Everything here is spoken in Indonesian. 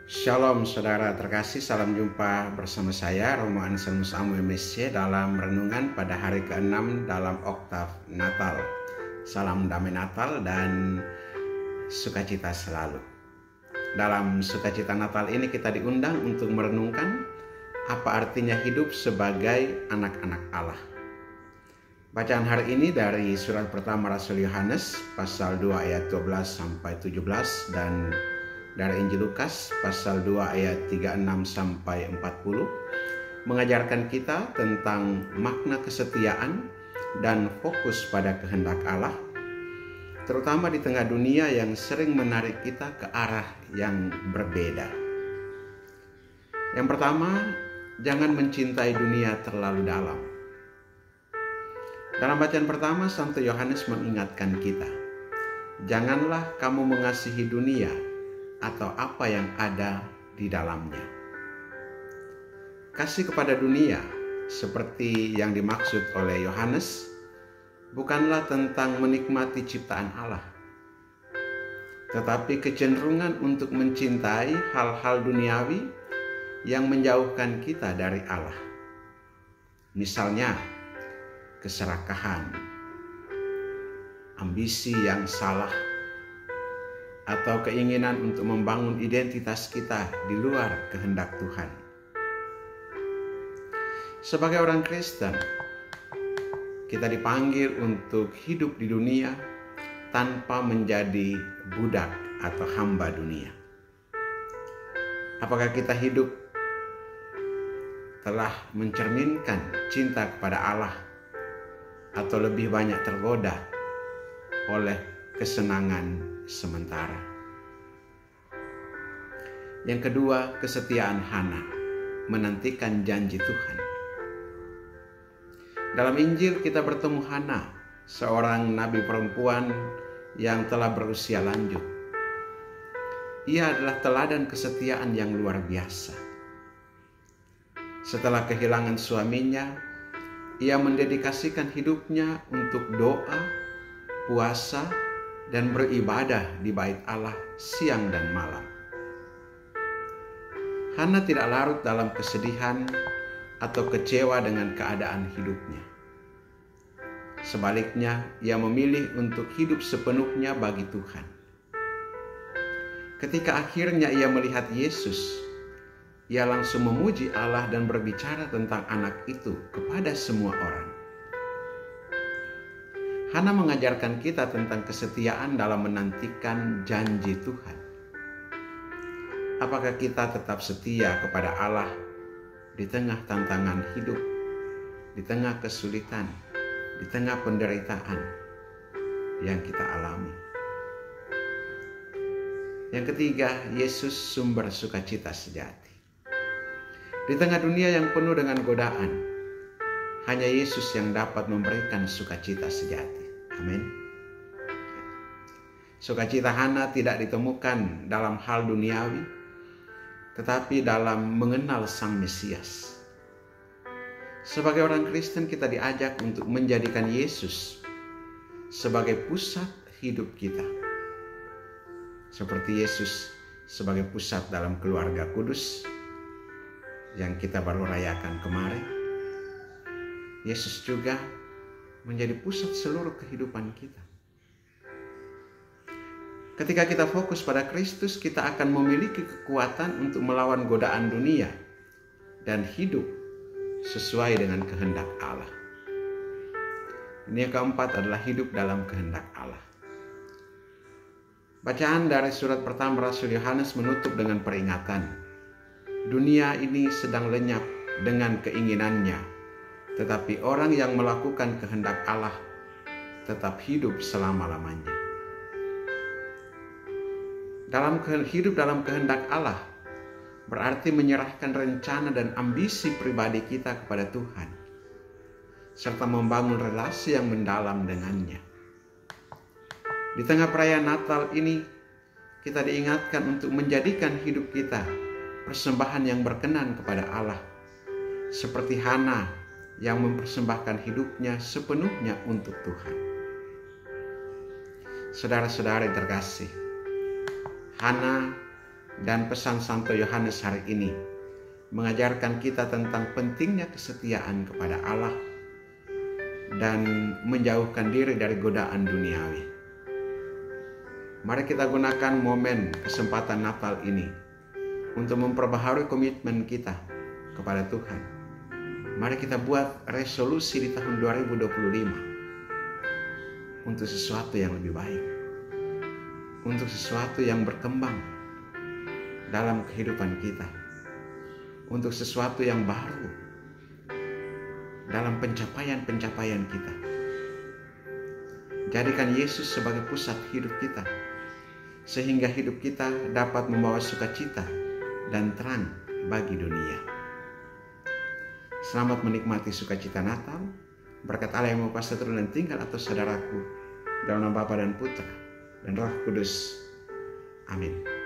Shalom saudara terkasih, salam jumpa bersama saya Romo Anselmus Amu MSC dalam renungan pada hari ke-6 dalam oktav Natal. Salam damai Natal dan sukacita selalu. Dalam sukacita Natal ini kita diundang untuk merenungkan apa artinya hidup sebagai anak-anak Allah. Bacaan hari ini dari surat pertama Rasul Yohanes pasal 2 ayat 12 sampai 17 dan dari Injil Lukas pasal 2 ayat 36 sampai 40 mengajarkan kita tentang makna kesetiaan dan fokus pada kehendak Allah, terutama di tengah dunia yang sering menarik kita ke arah yang berbeda. Yang pertama, jangan mencintai dunia terlalu dalam. Dalam bacaan pertama, Santo Yohanes mengingatkan kita, janganlah kamu mengasihi dunia atau apa yang ada di dalamnya. Kasih kepada dunia, seperti yang dimaksud oleh Yohanes, bukanlah tentang menikmati ciptaan Allah, tetapi kecenderungan untuk mencintai hal-hal duniawi yang menjauhkan kita dari Allah. Misalnya, keserakahan, ambisi yang salah, atau keinginan untuk membangun identitas kita di luar kehendak Tuhan. Sebagai orang Kristen, kita dipanggil untuk hidup di dunia tanpa menjadi budak atau hamba dunia. Apakah kita hidup telah mencerminkan cinta kepada Allah atau lebih banyak tergoda oleh kesenangan sementara? Yang kedua, kesetiaan Hana menantikan janji Tuhan. Dalam Injil kita bertemu Hana, seorang nabi perempuan yang telah berusia lanjut. Ia adalah teladan kesetiaan yang luar biasa. Setelah kehilangan suaminya, ia mendedikasikan hidupnya untuk doa, puasa, dan beribadah di bait Allah siang dan malam. Hana tidak larut dalam kesedihan atau kecewa dengan keadaan hidupnya. Sebaliknya, ia memilih untuk hidup sepenuhnya bagi Tuhan. Ketika akhirnya ia melihat Yesus, ia langsung memuji Allah dan berbicara tentang anak itu kepada semua orang. Hana mengajarkan kita tentang kesetiaan dalam menantikan janji Tuhan. Apakah kita tetap setia kepada Allah di tengah tantangan hidup, di tengah kesulitan, di tengah penderitaan yang kita alami? Yang ketiga, Yesus sumber sukacita sejati. Di tengah dunia yang penuh dengan godaan, hanya Yesus yang dapat memberikan sukacita sejati. Amin. Sukacita Hana tidak ditemukan dalam hal duniawi, tetapi dalam mengenal Sang Mesias. Sebagai orang Kristen, kita diajak untuk menjadikan Yesus sebagai pusat hidup kita. Seperti Yesus sebagai pusat dalam keluarga kudus yang kita baru rayakan kemarin, Yesus juga menjadi pusat seluruh kehidupan kita. Ketika kita fokus pada Kristus, kita akan memiliki kekuatan untuk melawan godaan dunia dan hidup sesuai dengan kehendak Allah. Ini yang keempat adalah hidup dalam kehendak Allah. Bacaan dari surat pertama Rasul Yohanes menutup dengan peringatan, dunia ini sedang lenyap dengan keinginannya, tetapi orang yang melakukan kehendak Allah tetap hidup selama-lamanya. Hidup dalam kehendak Allah berarti menyerahkan rencana dan ambisi pribadi kita kepada Tuhan, serta membangun relasi yang mendalam dengannya. Di tengah perayaan Natal ini, kita diingatkan untuk menjadikan hidup kita persembahan yang berkenan kepada Allah, seperti Hana yang mempersembahkan hidupnya sepenuhnya untuk Tuhan. Saudara-saudara yang terkasih, Hana Dan pesan Santo Yohanes hari ini mengajarkan kita tentang pentingnya kesetiaan kepada Allah dan menjauhkan diri dari godaan duniawi. Mari kita gunakan momen kesempatan Natal ini untuk memperbaharui komitmen kita kepada Tuhan. Mari kita buat resolusi di tahun 2025 untuk sesuatu yang lebih baik, untuk sesuatu yang berkembang dalam kehidupan kita, untuk sesuatu yang baru dalam pencapaian-pencapaian kita. Jadikan Yesus sebagai pusat hidup kita, sehingga hidup kita dapat membawa sukacita dan terang bagi dunia. Selamat menikmati sukacita Natal. Berkat Allah yang Maha Kuasa turun dan tinggal atas saudaraku, dalam nama Bapa dan Putra dan Roh Kudus. Amin.